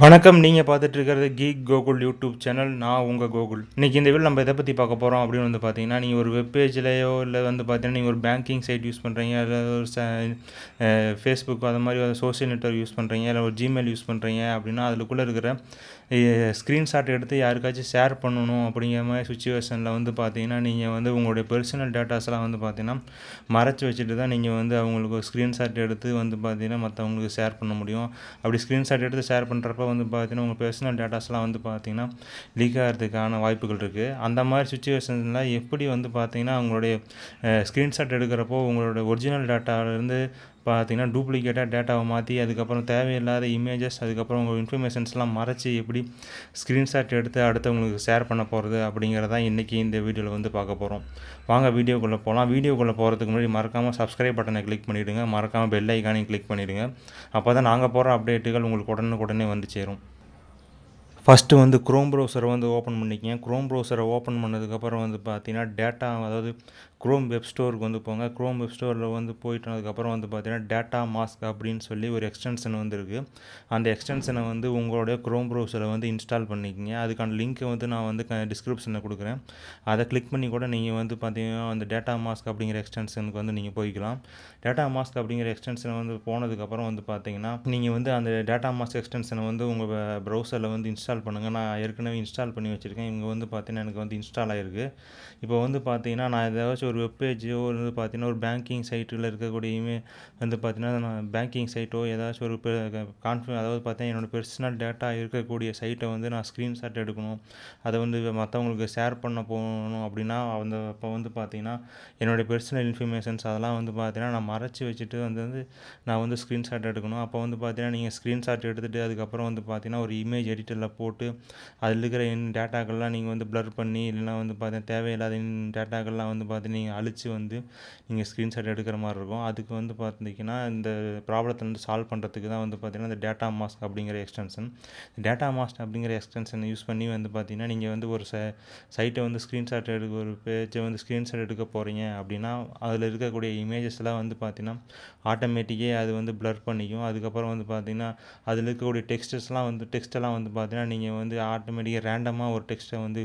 வணக்கம். நீங்கள் பார்த்துட்டு இருக்கிறது கீக் கோகுல் யூடியூப் சேனல். நான் உங்கள் கோகுல். இன்றைக்கி இந்த வீடியோ நம்ம எதை பற்றி பார்க்க போகிறோம் அப்படின்னு வந்து பார்த்தீங்கன்னா, நீங்கள் ஒரு வெப்பேஜ்லையோ இல்லை வந்து பார்த்தீங்கன்னா நீங்கள் ஒரு பேங்கிங் சைட் யூஸ் பண்ணுறீங்க, இல்லை ஒரு ஃபேஸ்புக் அது மாதிரி ஒரு சோஷியல் நெட்வொர்க் யூஸ் பண்ணுறீங்க, இல்லை ஒரு ஜிமெயில் யூஸ் பண்ணுறீங்க அப்படின்னா அதுக்குள்ளே இருக்கிற ஸ்க்ரீன்ஷாட் எடுத்து யாருக்காச்சும் ஷேர் பண்ணணும் அப்படிங்கிற மாதிரி சுச்சுவேஷனில் வந்து பார்த்தீங்கன்னா நீங்கள் வந்து உங்களுடைய பர்சனல் டேட்டாஸ்லாம் வந்து பார்த்தீங்கன்னா மறைச்சி வச்சுட்டு தான் நீங்கள் வந்து அவங்களுக்கு ஸ்க்ரீன்ஷாட் எடுத்து வந்து பார்த்தீங்கன்னா மற்றவங்களுக்கு ஷேர் பண்ண முடியும். அப்படி ஸ்க்ரீன்ஷாட் எடுத்து ஷேர் பண்ணுறப்ப வந்து பார்த்தீங்கன்னா உங்கள் பர்சனல் டேட்டாஸ்லாம் வந்து பார்த்தீங்கன்னா லீக் ஆகிறதுக்கான வாய்ப்புகள் இருக்குது. அந்த மாதிரி சுச்சுவேஷனில் எப்படி வந்து பார்த்தீங்கன்னா உங்களுடைய ஸ்க்ரீன்ஷாட் எடுக்கிறப்போ உங்களோட ஒரிஜினல் டேட்டாவிலேருந்து பார்த்தீங்கன்னா டூப்ளிகேட்டாக டேட்டாவை மாற்றி அதுக்கப்புறம் தேவையில்லாத இமேஜஸ் அதுக்கப்புறம் உங்கள் இன்ஃபர்மேஷன்ஸ்லாம் மறைச்சி எப்படி ஸ்க்ரீன்ஷாட் எடுத்து அடுத்தவங்களுக்கு ஷேர் பண்ண போகிறது அப்படிங்கிறதான் இன்றைக்கி இந்த வீடியோவில் வந்து பார்க்க போகிறோம். வாங்க வீடியோக்குள்ளே போகலாம். வீடியோக்குள்ளே போகிறதுக்கு முன்னாடி மறக்காமல் சப்ஸ்கிரைப் பட்டனை கிளிக் பண்ணிவிடுங்க, மறக்காமல் பெல் ஐக்கானையும் கிளிக் பண்ணிவிடுங்க. அப்போ தான் நாங்கள் போகிற அப்டேட்டுகள் உங்களுக்கு உடனுக்குடனே வந்து சேரும். ஃபஸ்ட்டு வந்து க்ரோம் ப்ரௌசரை வந்து ஓப்பன் பண்ணிக்கங்க. க்ரோம் ப்ரௌசரை ஓப்பன் பண்ணதுக்கப்புறம் வந்து பார்த்தீங்கன்னா டேட்டா அதாவது க்ரோம் வெப் ஸ்டோருக்கு வந்து போங்க. க்ரோம் வெப் ஸ்டோரில் வந்து போயிட்டதுக்கப்புறம் வந்து பார்த்தீங்கன்னா டேட்டா மாஸ்க் அப்படின்னு சொல்லி ஒரு எக்ஸ்டென்ஷன் வந்து இருக்குது. அந்த எக்ஸ்டென்ஷனை வந்து உங்களுடைய க்ரோம் ப்ரௌசரை வந்து இன்ஸ்டால் பண்ணிக்கங்க. அதுக்கான லிங்க்கை வந்து நான் வந்து டிஸ்கிரிப்ஷனில் கொடுக்குறேன். அதை கிளிக் பண்ணி கூட நீங்கள் வந்து பார்த்தீங்கன்னா அந்த டேட்டா மாஸ்க் அப்படிங்கிற எக்ஸ்டென்ஷனுக்கு வந்து நீங்கள் போய்க்கலாம். டேட்டா மாஸ்க் அப்படிங்கிற எக்ஸ்டென்ஷனை வந்து போனதுக்கப்புறம் வந்து பார்த்தீங்கன்னா நீங்கள் வந்து அந்த டேட்டா மாஸ்க் எக்ஸ்டென்ஷனை வந்து உங்கள் ப்ரௌசரில் வந்து இன்ஸ்டால் பண்ணுங்கள். நான் ஏற்கனவே இன்ஸ்டால் பண்ணி வச்சுருக்கேன். இங்கே வந்து பார்த்தீங்கன்னா எனக்கு வந்து இன்ஸ்டால் ஆகிருக்கு. இப்போ வந்து பார்த்தீங்கன்னா நான் ஏதாச்சும் ஒரு வெப்பேஜோ வந்து பார்த்தீங்கன்னா ஒரு பேங்கிங் சைட்டில் இருக்கக்கூடிய வந்து பார்த்தீங்கன்னா நான் பேங்கிங் சைட்டோ ஏதாச்சும் ஒரு அதாவது பார்த்தீங்கன்னா என்னோடய பர்சனல் டேட்டா இருக்கக்கூடிய சைட்டை வந்து நான் ஸ்க்ரீன்ஷாட் எடுக்கணும், அதை வந்து மற்றவங்களுக்கு ஷேர் பண்ண போகணும் அப்படின்னா அப்போ வந்து பார்த்தீங்கன்னா என்னுடைய பர்சனல் இன்ஃபர்மேஷன்ஸ் அதெல்லாம் வந்து பார்த்தீங்கன்னா நான் மறைச்சி வச்சுட்டு வந்து நான் வந்து ஸ்க்ரீன்ஷாட் எடுக்கணும். அப்போ வந்து பார்த்தீங்கன்னா நீங்கள் ஸ்க்ரீன்ஷாட் எடுத்துகிட்டு அதுக்கப்புறம் வந்து பார்த்தீங்கன்னா ஒரு இமேஜ் எடிட்டரில் போட்டு அதில் இருக்கிற டேட்டாக்கள்லாம் நீங்கள் வந்து ப்ளர் பண்ணி இல்லைனா வந்து பார்த்தீங்கன்னா தேவையில்லாத டேட்டாக்கள்லாம் வந்து பார்த்தீங்கன்னா நீங்கள் அழித்து வந்து நீங்கள் ஸ்க்ரீன்ஷாட் எடுக்கிற மாதிரி இருக்கும். அதுக்கு வந்து பார்த்திங்கன்னா இந்த ப்ராப்ளத்தை வந்து சால்வ் பண்ணுறதுக்கு தான் வந்து பார்த்திங்கன்னா இந்த டேட்டா மாஸ்க் அப்படிங்கிற எக்ஸ்டென்ஷன். டேட்டா மாஸ்க் அப்படிங்கிற எக்ஸ்டென்ஷனை யூஸ் பண்ணி வந்து பார்த்திங்கன்னா நீங்கள் வந்து ஒரு சைட்டை வந்து ஸ்க்ரீன்ஷாட் ஒரு பேஜை வந்து ஸ்க்ரீன்ஷாட் எடுக்க போகிறீங்க அப்படின்னா அதில் இருக்கக்கூடிய இமேஜஸ்லாம் வந்து பார்த்திங்கன்னா ஆட்டோமேட்டிக்கே அது வந்து ப்ளர் பண்ணிக்கும். அதுக்கப்புறம் வந்து பார்த்திங்கன்னா அதில் இருக்கக்கூடிய டெக்ஸ்டெல்லாம் வந்து பார்த்திங்கன்னா நீங்கள் வந்து ஆட்டோமேட்டிக்காக ரேண்டமாக ஒரு டெக்ஸ்ட்டை வந்து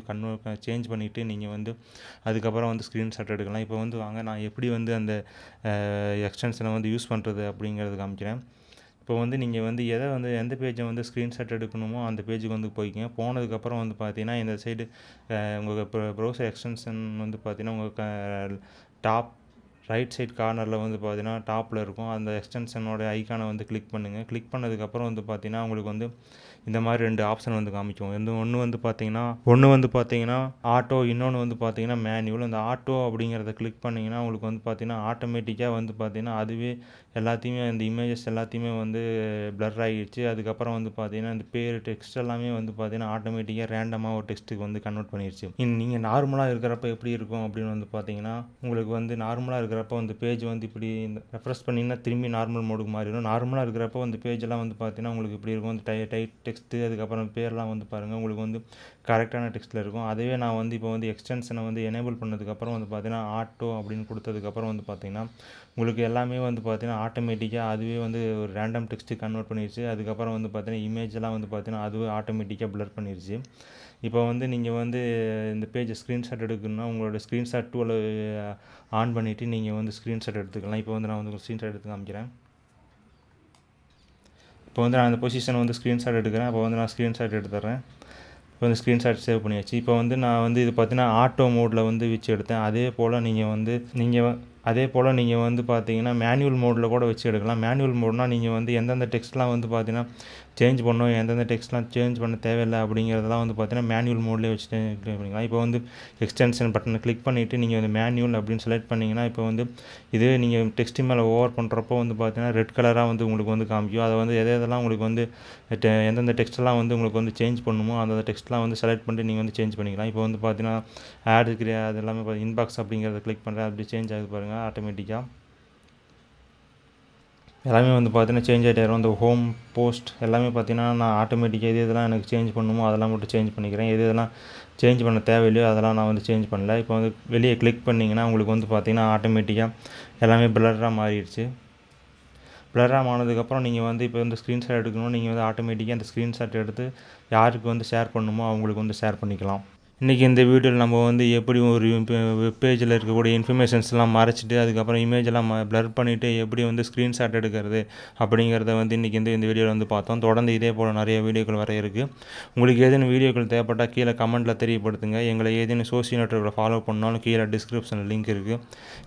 சேஞ்ச் பண்ணிவிட்டு நீங்கள் வந்து அதுக்கப்புறம் வந்து ஸ்க்ரீன்ஷாட் எடுக்கலாம். இப்போ வந்து வாங்க நான் எப்படி வந்து அந்த எக்ஸ்டென்ஷனை வந்து யூஸ் பண்ணுறது அப்படிங்கிறது காமிக்கிறேன். இப்போ வந்து நீங்கள் வந்து எந்த பேஜை வந்து ஸ்க்ரீன்ஷாட் எடுக்கணுமோ அந்த பேஜுக்கு வந்து போய்க்கங்க. போனதுக்கப்புறம் வந்து பார்த்தீங்கன்னா இந்த சைடு உங்கள் ப்ரௌசர் எக்ஸ்டென்ஷன் வந்து பார்த்தீங்கன்னா உங்கள் டாப் ரைட் சைட் கார்னரில் வந்து பார்த்தீங்கன்னா டாப்பில் இருக்கும். அந்த எக்ஸ்டென்ஷனோட ஐக்கானை வந்து கிளிக் பண்ணுங்கள். கிளிக் பண்ணதுக்கப்புறம் வந்து பார்த்தீங்கன்னா உங்களுக்கு வந்து இந்த மாதிரி 2 ஆப்ஷன் வந்து காமிக்கும். ஒன்று வந்து பார்த்தீங்கன்னா ஆட்டோ, இன்னொன்று வந்து பார்த்தீங்கன்னா மேனுவல். அந்த ஆட்டோ அப்படிங்கிறத கிளிக் பண்ணிங்கன்னா உங்களுக்கு வந்து பார்த்தீங்கன்னா ஆட்டோமேட்டிக்காக வந்து பார்த்தீங்கன்னா அதுவே எல்லாத்தையுமே அந்த இமேஜஸ் எல்லாத்தையுமே வந்து ப்ளர் ஆகிடுச்சு. அதுக்கப்புறம் வந்து பார்த்தீங்கன்னா இந்த பேர் டெக்ஸ்ட் எல்லாமே வந்து பார்த்தீங்கன்னா ஆட்டோமேட்டிக்காக ரேண்டமாக ஒரு டெக்ஸ்ட்டுக்கு வந்து கன்வெர்ட் பண்ணிடுச்சு. நீங்கள் நார்மலாக இருக்கிறப்ப எப்படி இருக்கும் அப்படின்னு வந்து பார்த்தீங்கன்னா உங்களுக்கு வந்து நார்மலாக இருக்கிறப்ப வந்து பேஜ் வந்து இப்படி ரெஃப்ரெஷ் பண்ணிங்கன்னா திரும்பி நார்மல் மோடுக்கு மாறிடும். நார்மலாக இருக்கிறப்ப வந்து பேஜெல்லாம் வந்து பார்த்தீங்கன்னா உங்களுக்கு இப்படி இருக்கும். வந்து டைட் டெக்ஸ்ட்டு அதுக்கப்புறம் பேர்லாம் வந்து பாருங்கள் உங்களுக்கு வந்து கரெக்டான டெக்ஸ்ட்டில் இருக்கும். அதுவே நான் வந்து இப்போ வந்து எக்ஸ்டென்ஷனை வந்து எனேபிள் பண்ணதுக்கப்புறம் வந்து பார்த்தீங்கன்னா ஆட்டோ அப்படின்னு கொடுத்ததுக்கப்புறம் வந்து பார்த்தீங்கன்னா உங்களுக்கு எல்லாமே வந்து பார்த்தீங்கன்னா ஆட்டோமேட்டிக்காக அதுவே வந்து ஒரு ரேண்டம் டெக்ஸ்ட்டு கன்வெர்ட் பண்ணிடுச்சு. அதுக்கப்புறம் வந்து பார்த்தீங்கன்னா இமேஜெல்லாம் வந்து பார்த்தீங்கன்னா அதுவே ஆட்டோமேட்டிக்காக ப்ளர் பண்ணிடுச்சு. இப்போ வந்து நீங்கள் வந்து இந்த பேஜை ஸ்க்ரீன்ஷாட் எடுக்கணும்னா உங்களோட ஸ்க்ரீன்ஷாட் டூலை ஆன் பண்ணிவிட்டு நீங்கள் வந்து ஸ்க்ரீன்ஷாட் எடுத்துக்கலாம். இப்போ வந்து நான் வந்து ஸ்க்ரீன்ஷாட் எடுத்து காமிக்கிறேன். இப்போ வந்து நான் அந்த பொசிஷனை வந்து ஸ்க்ரீன்ஷாட் எடுக்கிறேன். அப்போ வந்து நான் ஸ்க்ரீன்ஷாட் எடுத்துறேன். இப்போ வந்து ஸ்க்ரீன்ஷாட் சேவ் பண்ணியாச்சு. இப்போ வந்து நான் வந்து இது பார்த்தீங்கன்னா ஆட்டோ மோடில் வந்து வச்சு எடுத்தேன். அதே போல் நீங்கள் வந்து பார்த்தீங்கன்னா மேனுவல் மோடில் கூட வச்சு எடுக்கலாம். மேனுவல் மோட்னால் நீங்கள் வந்து எந்தெந்த டெக்ஸ்ட்லாம் வந்து பார்த்தீங்கன்னா சேஞ்ச் பண்ணணும், எந்தெந்த டெக்ஸ்ட்லாம் சேஞ்ச் பண்ண தேவையில்லை அப்படிங்கிறதெல்லாம் வந்து பார்த்தீங்கன்னா மேனுவல் மோட்லேயே வச்சுட்டு பண்ணிக்கலாம். இப்போ வந்து எக்ஸ்டென்ஷன் பட்டனை கிளிக் பண்ணிவிட்டு நீங்கள் வந்து மேனுவல் அப்படின்னு செலக்ட் பண்ணிங்கன்னா இப்போ வந்து இதே நீங்கள் டெக்ஸ்ட்டு மேலே ஓவர் பண்ணுறப்போ வந்து பார்த்தீங்கன்னா ரெட் கலராக வந்து உங்களுக்கு வந்து காமிக்கும். அதை வந்து எதெல்லாம் உங்களுக்கு வந்து எந்தெந்த டெக்ஸ்ட்லாம் வந்து உங்களுக்கு வந்து சேஞ்ச் பண்ணணுமோ அந்த டெக்ஸ்ட்லாம் வந்து செலக்ட் பண்ணிட்டு நீங்கள் வந்து சேஞ்ச் பண்ணிக்கலாம். இப்போ வந்து பார்த்தீங்கன்னா ஆட் அது எல்லாமே இன்பாக்ஸ் அப்படிங்கிறத கிளிக் பண்ணுறேன். அப்படி சேஞ்ச் ஆகுது பாருங்கள் ஆட்டோமேட்டிக்காக. எல்லாமே வந்து பார்த்தீங்கன்னா சேஞ்ச் ஆகிட்டே வரும். அந்த ஹோம் போஸ்ட் எல்லாமே பார்த்தீங்கன்னா நான் ஆட்டோமேட்டிக்காக இதெல்லாம் எனக்கு சேஞ்ச் பண்ணணுமோ அதெல்லாம் மட்டும் சேஞ்ச் பண்ணிக்கிறேன். இதெல்லாம் சேஞ்ச் பண்ண தேவையில்லையோ அதெல்லாம் நான் வந்து சேஞ்ச் பண்ணல. இப்போ வந்து வெளியே கிளிக் பண்ணிங்கன்னா உங்களுக்கு வந்து பார்த்தீங்கன்னா ஆட்டோமேட்டிக்காக எல்லாமே பிளராக மாறிடுச்சு. ப்ளராக ஆனதுக்கப்புறம் நீங்கள் வந்து இப்போ வந்து ஸ்க்ரீன்ஷாட் எடுக்கணும், நீங்கள் வந்து ஆட்டோமேட்டிக்காக அந்த ஸ்க்ரீன்ஷாட் எடுத்து யாருக்கு வந்து ஷேர் பண்ணணுமோ அவங்களுக்கு வந்து ஷேர் பண்ணிக்கலாம். இன்றைக்கி இந்த வீடியோவில் நம்ம வந்து எப்படி ஒரு வெப்பேஜில் இருக்கக்கூடிய இன்ஃபர்மேஷன்ஸ்லாம் மறைச்சிட்டு அதுக்கப்புறம் இமேஜெல்லாம் ப்ளர் பண்ணிவிட்டு எப்படி வந்து ஸ்க்ரீன்ஷாட் எடுக்கிறது அப்படிங்கிறத வந்து இன்றைக்கி இந்த வீடியோவில் வந்து பார்த்தோம். தொடர்ந்து இதே போல் நிறைய வீடியோக்கள் வர இருக்குது. உங்களுக்கு ஏதேனும் வீடியோக்கள் தேவைப்பட்டால் கீழே கமெண்ட்டில் தெரியப்படுத்துங்க. எங்களை ஏதேனும் சோஷியல் நெட்வொர்க்கில் ஃபாலோ பண்ணாலும் கீழே டிஸ்கிரிப்ஷனில் லிங்க் இருக்குது.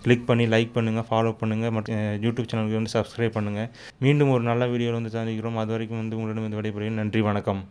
கிளிக் பண்ணி லைக் பண்ணுங்கள், ஃபாலோ பண்ணுங்கள், மற்றும் யூடியூப் சேனலுக்கு வந்து சப்ஸ்கிரைப் பண்ணுங்கள். மீண்டும் ஒரு நல்ல வீடியோவில் வந்து சந்திக்கிறோம். அது வரைக்கும் வந்து உங்களிடம் வந்து விடைபெறுகிறேன். நன்றி, வணக்கம்.